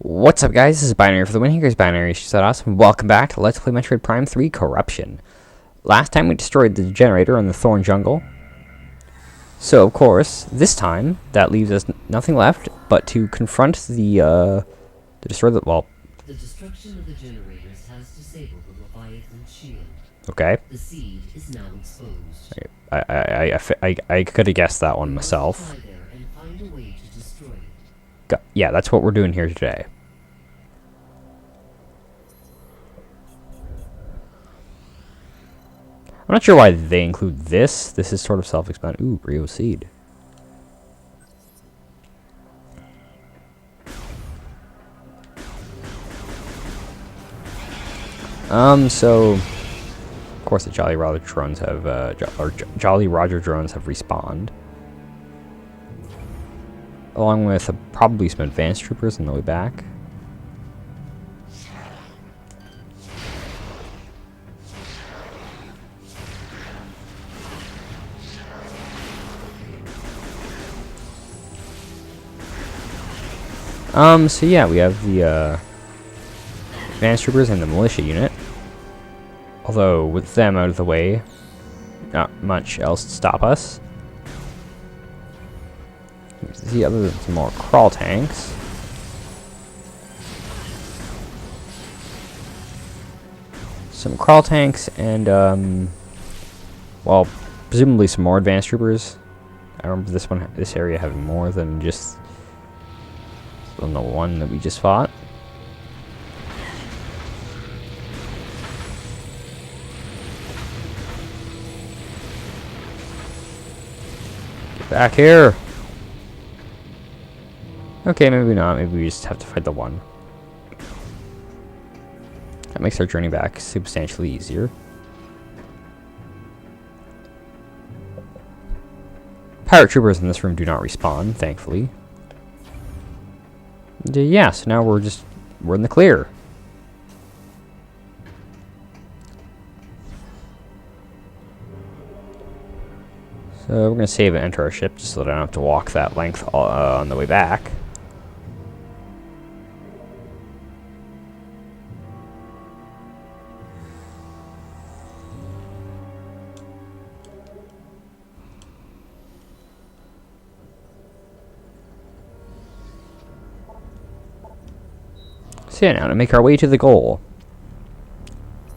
What's up, guys? This is Binary for the win. Here's Binary. She's awesome. Welcome back to Let's Play Metroid Prime 3 Corruption. Last time we destroyed the generator in the Thorn Jungle. So, of course, this time, that leaves us nothing left but to confront the destroy the... well... The destruction of the generators has disabled the Leviathan shield. Okay. The seed is now exposed. I could have guessed that one myself. Fly there and find a way to destroy it. Yeah, that's what we're doing here today. I'm not sure why they include this. This is sort of self-explanatory. Ooh, Brio Seed. So... Of course, the Jolly Roger drones have, Jolly Roger drones have respawned. Along with probably some advanced troopers on the way back. So yeah, we have the, advanced troopers and the militia unit. Although, with them out of the way, not much else to stop us. See, other than some more crawl tanks. Some crawl tanks and, well, presumably some more advanced troopers. I remember this area having more than just the one that we just fought. Get back here! Okay, maybe not. Maybe we just have to fight the one. That makes our journey back substantially easier. Pirate troopers in this room do not respawn, thankfully. Yeah, so now we're in the clear. So we're gonna save and enter our ship just so that I don't have to walk that length on the way back. So yeah, now to make our way to the goal.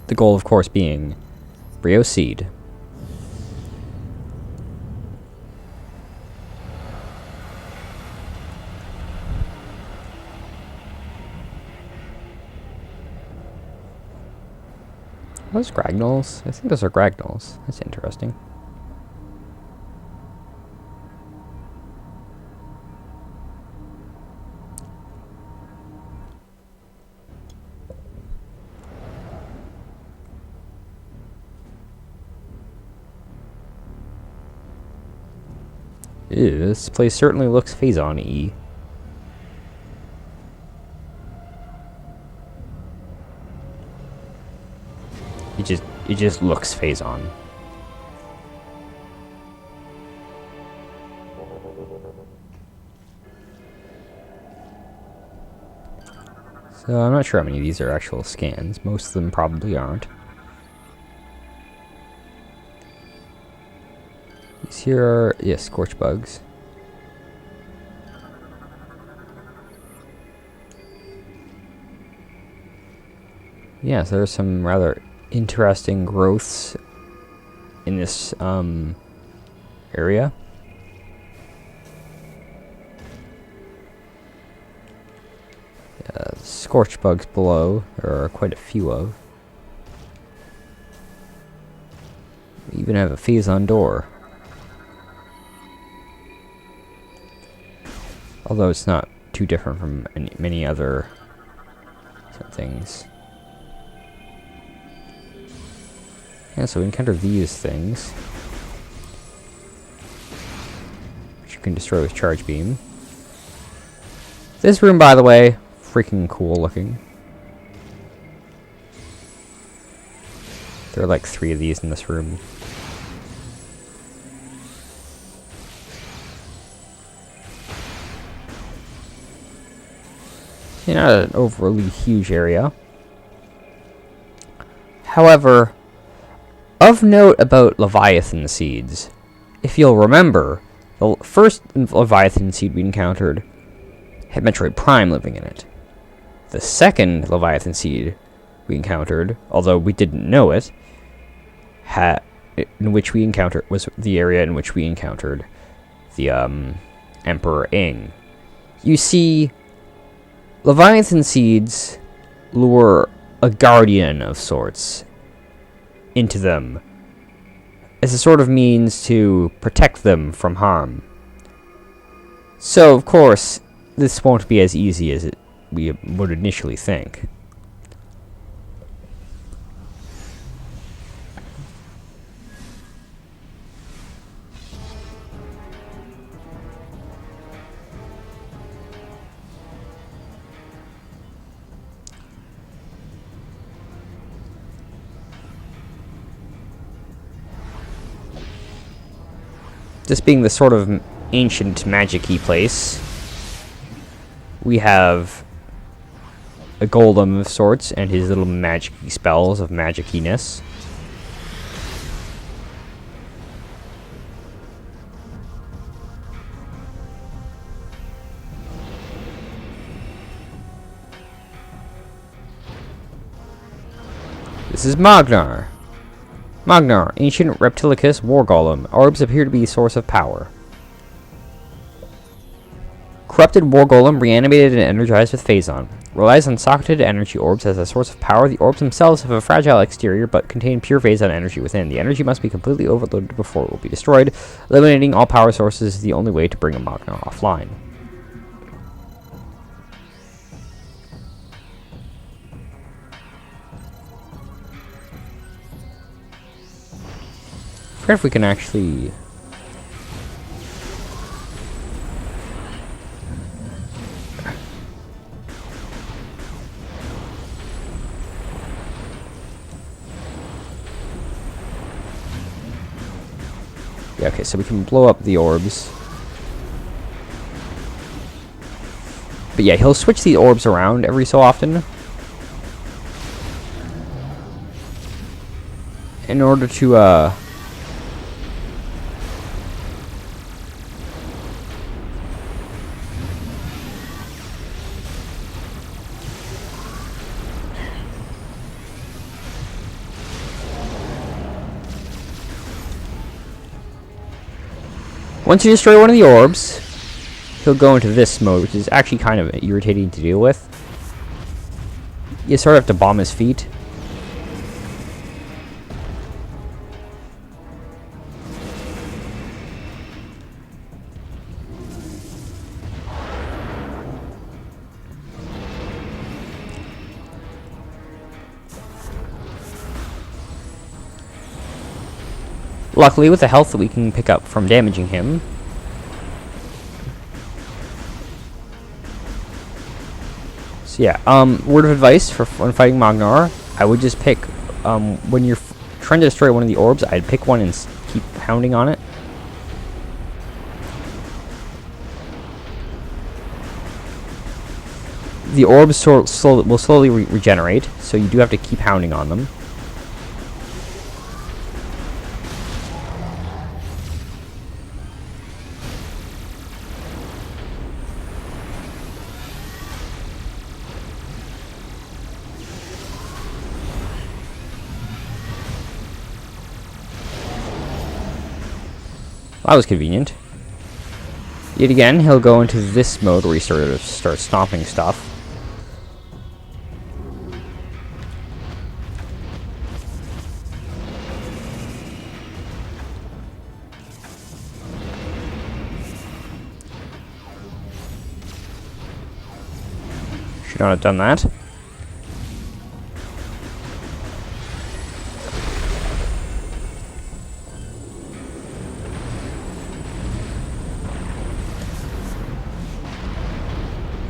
The goal, of course, being Brio Seed. Are those Gragnolls? I think those are Gragnolls. That's interesting. Ew, this place certainly looks Phazon-y. It just looks Phazon. So I'm not sure how many of these are actual scans. Most of them probably aren't. These here are, yes, scorch bugs. Yes, there are some rather interesting growths in this area. Scorch bugs below, there are quite a few of. We even have a Phazon door. Although it's not too different from many other things. Yeah, so we encounter these things, which you can destroy with Charge Beam. This room, by the way, freaking cool looking. There are like 3 of these in this room. Not an overly huge area. However, of note about Leviathan seeds, if you'll remember, the first Leviathan seed we encountered had Metroid Prime living in it. The second Leviathan seed we encountered, although we didn't know it, was the area in which we encountered the Emperor Ing. You see, Leviathan seeds lure a guardian of sorts into them as a sort of means to protect them from harm. So, of course, this won't be as easy as we would initially think. This being the sort of ancient magic-y place, we have a golem of sorts and his little magic-y spells of magic-iness. This is Magnar. Magnar, ancient reptilicus war golem. Orbs appear to be the source of power. Corrupted war golem, reanimated and energized with Phazon. Relies on socketed energy orbs as a source of power. The orbs themselves have a fragile exterior, but contain pure Phazon energy within. The energy must be completely overloaded before it will be destroyed. Eliminating all power sources is the only way to bring a Magnar offline. I forget if we can actually... Yeah, okay, so we can blow up the orbs. But yeah, he'll switch the orbs around every so often in order to, once you destroy one of the orbs, he'll go into this mode, which is actually kind of irritating to deal with. You sort of have to bomb his feet. Luckily, with the health that we can pick up from damaging him, so yeah, word of advice for when fighting Magnar, I would just pick, when you're trying to destroy one of the orbs, I'd pick one and keep pounding on it. The orbs will slowly regenerate, so you do have to keep pounding on them. That was convenient. Yet again, he'll go into this mode where he sort of starts stomping stuff. Should not have done that.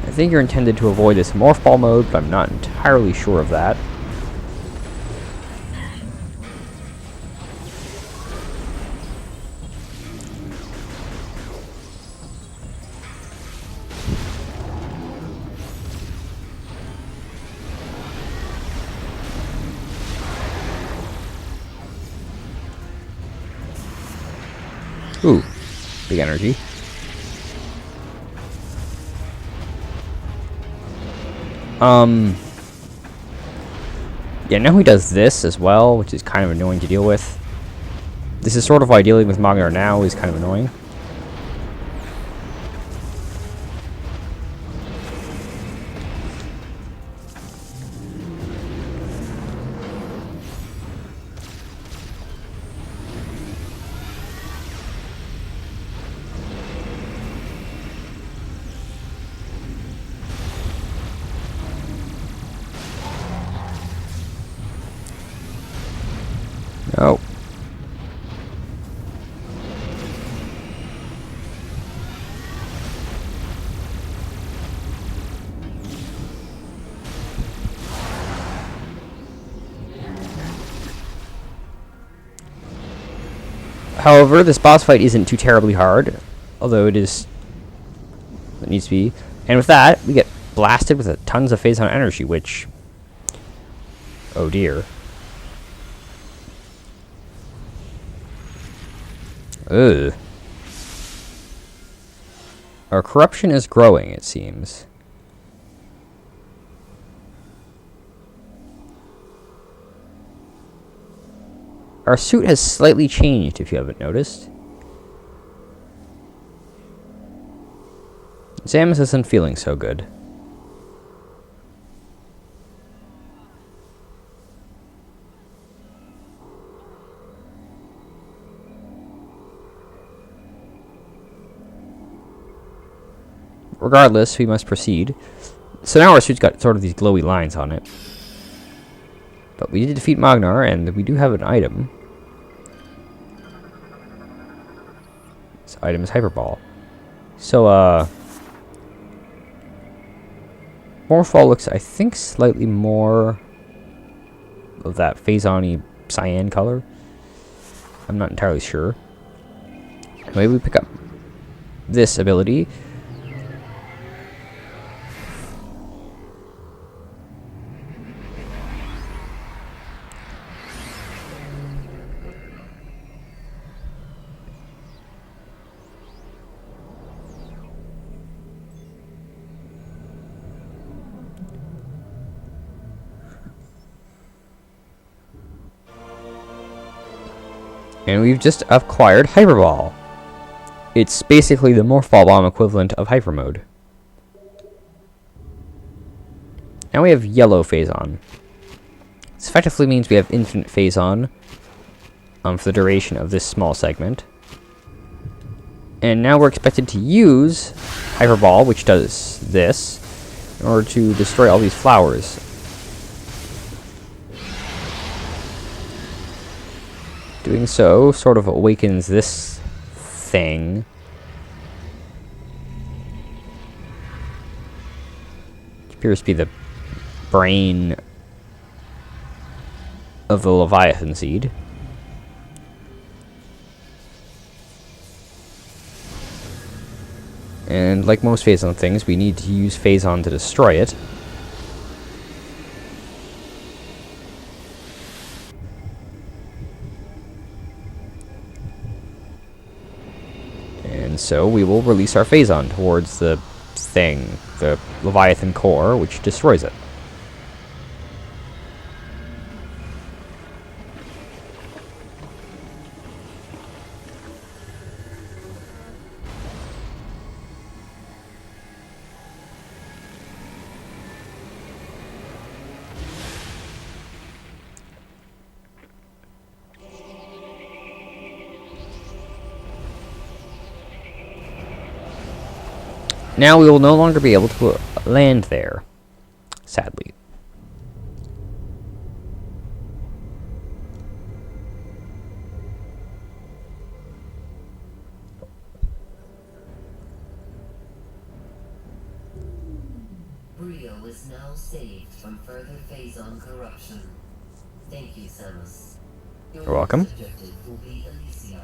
I think you're intended to avoid this morph ball mode, but I'm not entirely sure of that. Ooh, big energy. Yeah, now he does this as well, which is kind of annoying to deal with. This is sort of why dealing with Magnar now is kind of annoying. Oh. However, this boss fight isn't too terribly hard, although it is. It needs to be. And with that, we get blasted with tons of phase on energy, which. Oh dear. Ugh. Our corruption is growing, it seems. Our suit has slightly changed, if you haven't noticed. Samus isn't feeling so good. Regardless, we must proceed. So now our suit's got sort of these glowy lines on it. But we did defeat Magnar, and we do have an item. This item is Hyperball. So, Morphball looks, I think, slightly more of that phase-on-y cyan color. I'm not entirely sure. Maybe we pick up this ability. And we've just acquired Hyperball. It's basically the Morphball Bomb equivalent of Hyper Mode. Now we have yellow Phazon. This effectively means we have infinite Phazon for the duration of this small segment. And now we're expected to use Hyperball, which does this, in order to destroy all these flowers. Doing so sort of awakens this thing. It appears to be the brain of the Leviathan seed. And like most Phazon things, we need to use Phazon to destroy it. And so we will release our Phazon towards the thing, the Leviathan core, which destroys it. Now we will no longer be able to land there, sadly. Brio is now saved from further Phazon corruption. Thank you, Samus. Your You're welcome. next objective will be Elysia.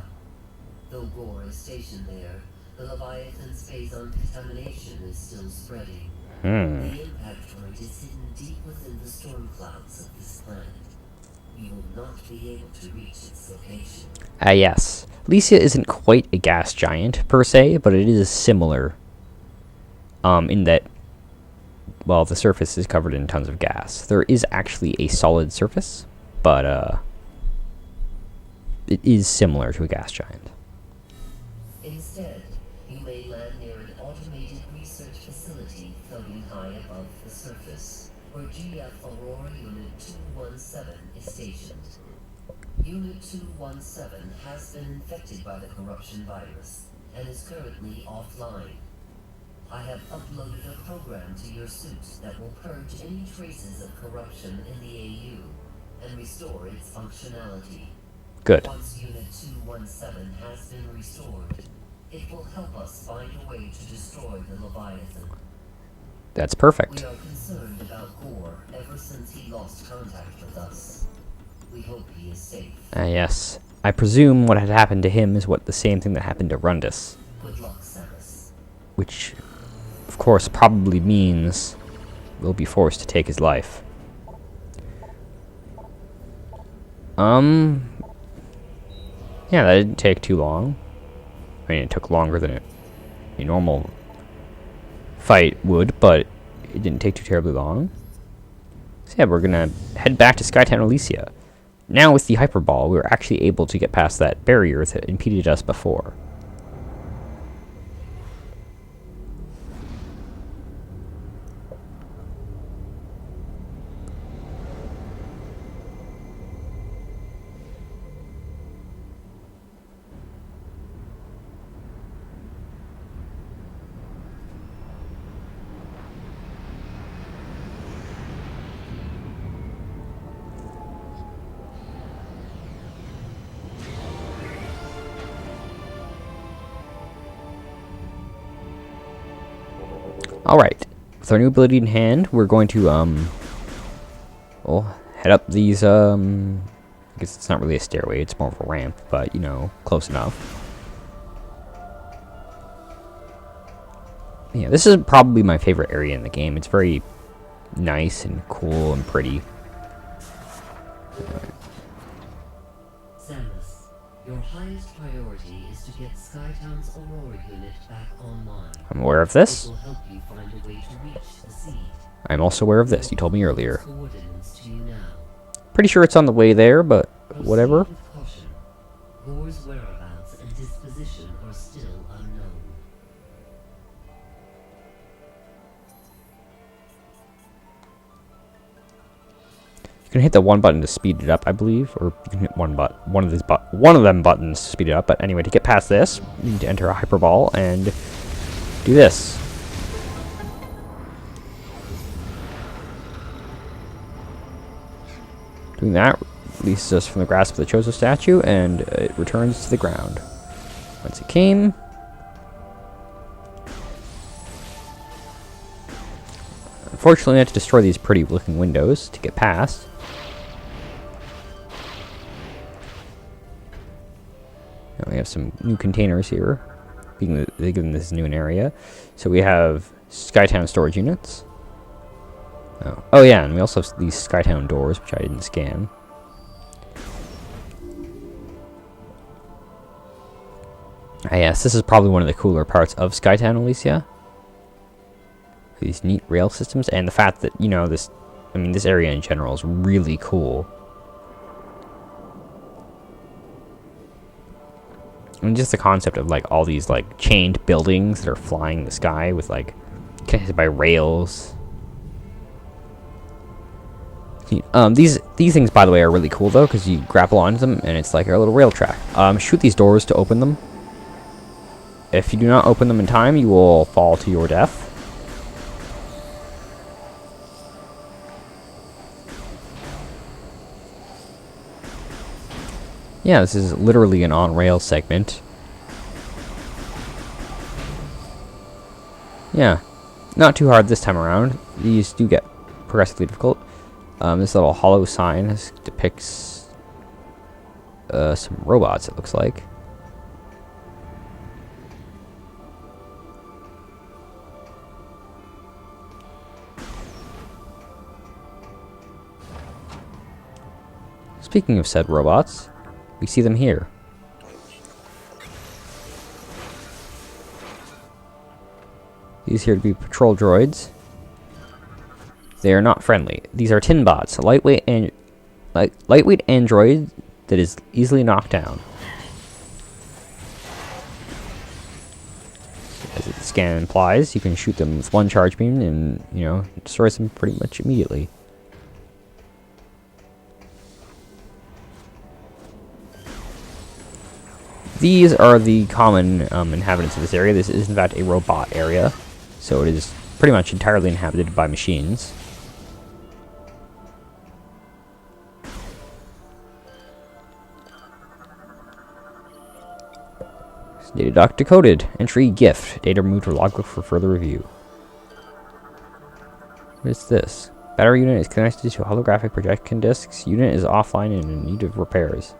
Though Gore is stationed there, the Leviathan's Phazon contamination is still spreading. The impact point is hidden deep within the storm clouds of this planet. you will not be able to reach its location. Yes. Elysia isn't quite a gas giant, per se, but it is similar. In that, well, the surface is covered in tons of gas. There is actually a solid surface, but, it is similar to a gas giant. Instead, you may land near an automated research facility floating high above the surface, where GF Aurora Unit 217 is stationed. Unit 217 has been infected by the corruption virus and is currently offline. I have uploaded a program to your suit that will purge any traces of corruption in the AU and restore its functionality. Good. Once Unit 217 has been restored, it will help us find a way to destroy the Leviathan. That's perfect. We are concerned about Gore ever since he lost contact with us. We hope he is safe. Yes. I presume what had happened to him is the same thing that happened to Rundus. Good luck, Samus. Which, of course, probably means we'll be forced to take his life. Yeah, that didn't take too long. I mean, it took longer than a normal fight would, but it didn't take too terribly long. So yeah, we're gonna head back to Skytown Elysia. Now with the Hyperball, we were actually able to get past that barrier that impeded us before. Alright, with our new ability in hand, we're going to, well, head up these, I guess it's not really a stairway, it's more of a ramp, but, you know, close enough. Yeah, this is probably my favorite area in the game. It's very nice and cool and pretty. Samus, your highest priority is to get Skytown's Aurora unit back online. I'm aware of It this. will help you find a way to reach the seed. I'm also aware of this. You told me earlier. Coordinates to you now. Pretty sure it's on the way there, but Proceed whatever. with caution. Gore's whereabouts and disposition are still unknown. You can hit the one button to speed it up, I believe, or you can hit one of them buttons to speed it up. But anyway, to get past this, you need to enter a Hyperball and do this. Doing that releases us from the grasp of the Chozo statue, and it returns to the ground. Once it came. Unfortunately, I had to destroy these pretty looking windows to get past. Now we have some new containers here, given this new an area. So we have Skytown storage units. Oh yeah, and we also have these Skytown doors, which I didn't scan. Yes, this is probably one of the cooler parts of Skytown Elysia. These neat rail systems, and the fact that, you know, this area in general is really cool. And just the concept of, like, all these, like, chained buildings that are flying in the sky with, like, connected by rails. These things, by the way, are really cool, though, because you grapple onto them, and it's like a little rail track. Shoot these doors to open them. If you do not open them in time, you will fall to your death. Yeah, this is literally an on-rail segment. Yeah, not too hard this time around. These do get progressively difficult. This little hollow sign depicts some robots, it looks like. Speaking of said robots, we see them here. These here to be patrol droids. They are not friendly. These are tin bots, a lightweight android that is easily knocked down. As the scan implies, you can shoot them with one charge beam and, you know, destroys them pretty much immediately. These are the common inhabitants of this area. This is in fact a robot area, so it is pretty much entirely inhabited by machines. Data doc decoded. Entry gift. Data removed from logbook for further review. What is this? Battery unit is connected to holographic projection discs. Unit is offline and in need of repairs.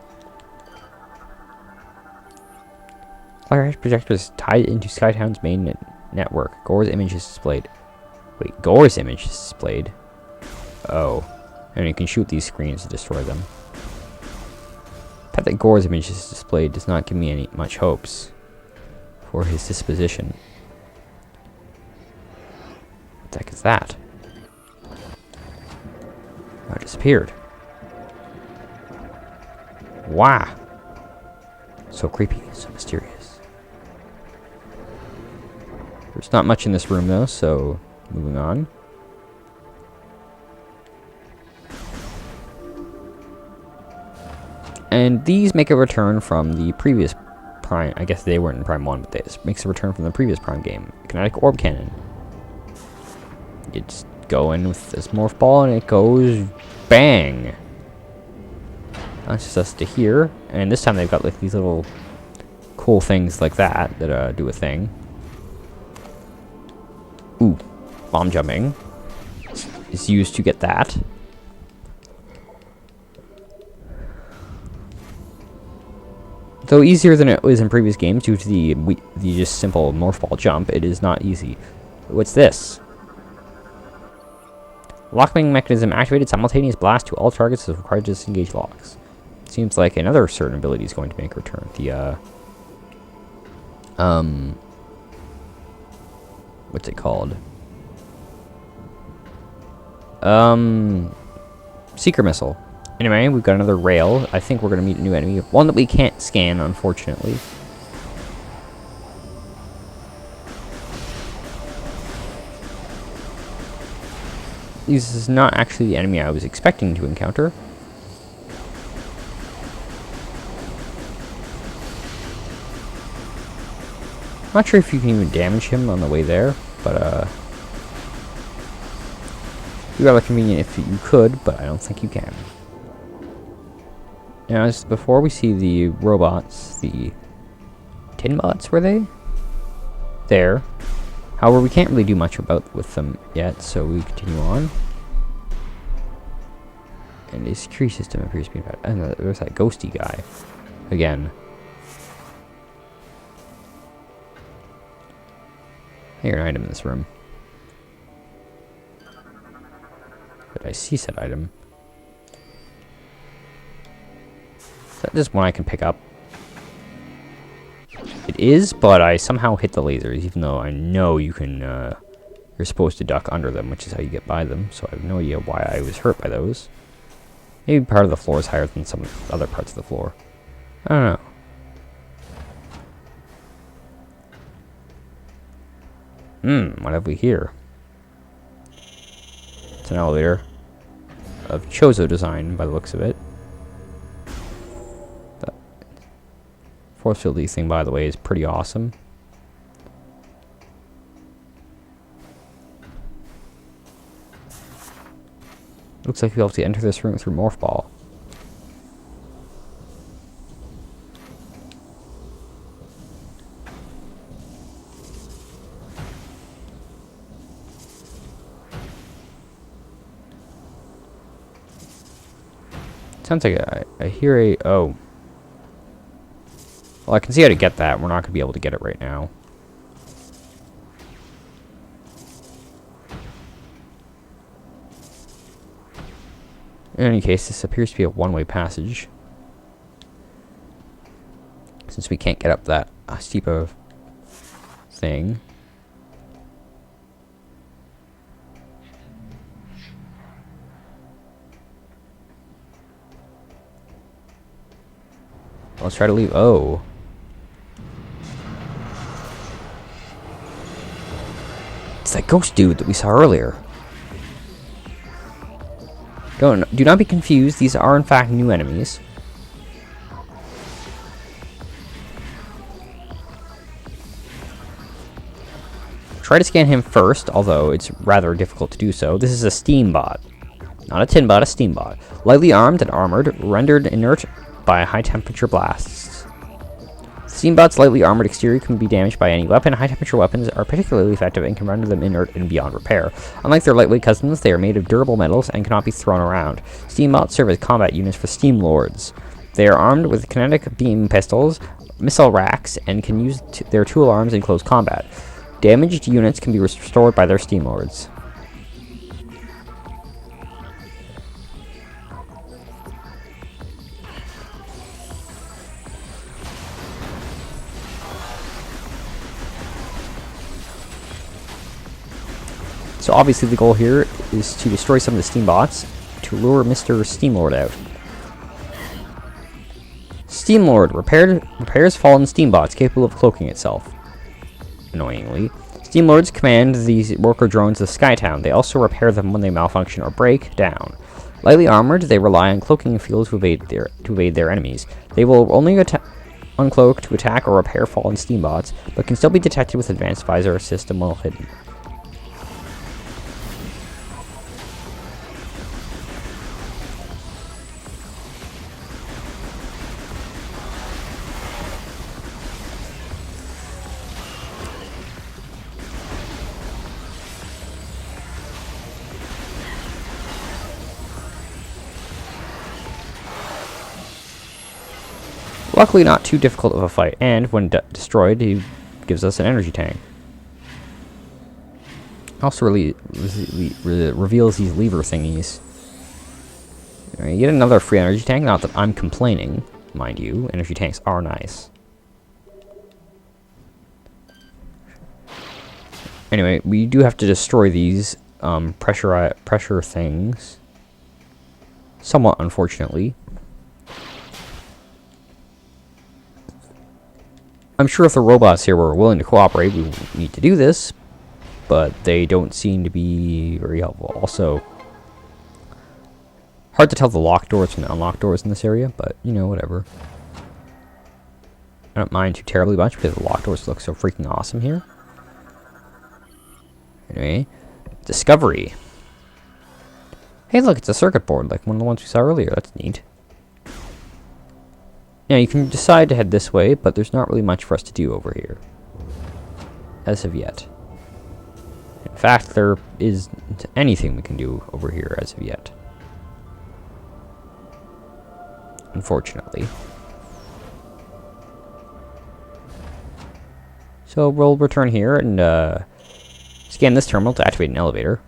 Holographic projector is tied into Skytown's main network. Gore's image is displayed. Wait, Gore's image is displayed? Oh. And you can shoot these screens to destroy them. The fact that Gore's image is displayed does not give me much hopes for his disposition. What the heck is that? Oh, it disappeared. Wow. So creepy, so mysterious. There's not much in this room though, so moving on. And these make a return from the previous Prime. I guess they weren't in Prime 1, but this makes a return from the previous Prime game. Kinetic Orb Cannon. It's going with this morph ball and it goes bang. Launches us to here, and this time they've got like these little cool things like that that do a thing. Ooh, bomb jumping is used to get that. Though easier than it was in previous games due to the just simple morph ball jump, it is not easy. What's this? Locking mechanism activated. Simultaneous blast to all targets is required to disengage locks. Seems like another certain ability is going to make a return. The what's it called? Seeker missile. Anyway, we've got another rail. I think we're going to meet a new enemy. One that we can't scan, unfortunately. This is not actually the enemy I was expecting to encounter. Not sure if you can even damage him on the way there, but it'd be rather convenient if you could, but I don't think you can. Now, as before, we see the robots, the tin bots, were they? There. However, we can't really do much with them yet, so we continue on. And a security system appears to be bad. And there's that ghosty guy. Again. Here, an item in this room. But I see said item. Is that just one I can pick up? It is, but I somehow hit the lasers, even though I know you can, you're supposed to duck under them, which is how you get by them, so I have no idea why I was hurt by those. Maybe part of the floor is higher than some other parts of the floor. I don't know. What have we here? It's an elevator of Chozo design, by the looks of it. The force field thing, by the way, is pretty awesome. Looks like we'll have to enter this room through Morph Ball. Sounds like I hear a... Oh. Well, I can see how to get that. We're not going to be able to get it right now. In any case, this appears to be a one-way passage, since we can't get up that steep of thing. Let's try to leave. Oh. It's that ghost dude that we saw earlier. Do not be confused. These are, in fact, new enemies. Try to scan him first, although it's rather difficult to do so. This is a steam bot. Not a tin bot, a steam bot. Lightly armed and armored, rendered inert by high-temperature blasts. Steam bot's lightly armored exterior can be damaged by any weapon. High-temperature weapons are particularly effective and can render them inert and beyond repair. Unlike their lightweight cousins, they are made of durable metals and cannot be thrown around. Steam bots serve as combat units for Steam Lords. They are armed with kinetic beam pistols, missile racks, and can use their tool arms in close combat. Damaged units can be restored by their Steam Lords. So obviously the goal here is to destroy some of the Steam bots to lure Mr. Steam Lord out. Steam Lord repairs fallen Steam bots capable of cloaking itself. Annoyingly. Steam Lords command these worker drones of Skytown. They also repair them when they malfunction or break down. Lightly armored, they rely on cloaking fields to evade their enemies. They will only uncloak to attack or repair fallen Steam bots, but can still be detected with advanced visor system while hidden. Luckily not too difficult of a fight, and when destroyed, he gives us an energy tank. Also reveals these lever thingies. You get another free energy tank, not that I'm complaining, mind you. Energy tanks are nice. Anyway, we do have to destroy these pressure things. Somewhat unfortunately. I'm sure if the robots here were willing to cooperate, we would need to do this, but they don't seem to be very helpful. Also, hard to tell the locked doors from the unlocked doors in this area, but, you know, whatever. I don't mind too terribly much because the locked doors look so freaking awesome here. Anyway, discovery. Hey, look, it's a circuit board, like one of the ones we saw earlier. That's neat. Now, you can decide to head this way, but there's not really much for us to do over here. As of yet. In fact, there isn't anything we can do over here as of yet. Unfortunately. So, we'll return here and scan this terminal to activate an elevator.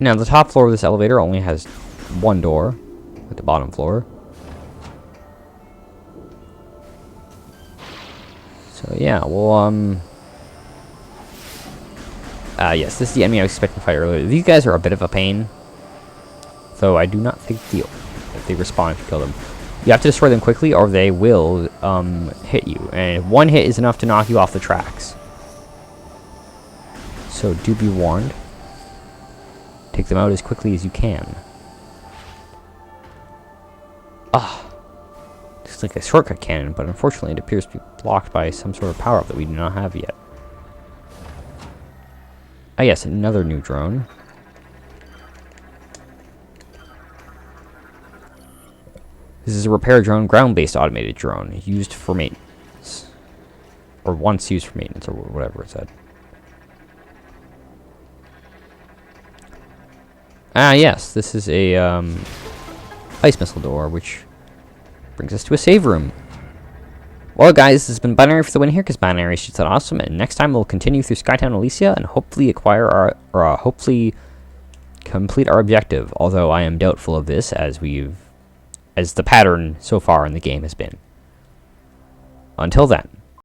Now, the top floor of this elevator only has one door, like the bottom floor. So, yeah, well, yes, this is the enemy I was expecting to fight earlier. These guys are a bit of a pain, though I do not think that they respawn if you kill them. You have to destroy them quickly, or they will, hit you. And one hit is enough to knock you off the tracks. So, do be warned. Take them out as quickly as you can. It's like a shortcut cannon, but unfortunately it appears to be blocked by some sort of power-up that we do not have yet. Ah yes, another new drone. This is a repair drone, ground-based automated drone, used for maintenance. Or once used for maintenance, or whatever it said. Ah, yes, this is a ice missile door, which brings us to a save room. Well, guys, this has been Binary for the win here, because Binary shoots out awesome, and next time we'll continue through Skytown Elysia and hopefully acquire our, or hopefully complete our objective, although I am doubtful of this, as the pattern so far in the game has been. Until then.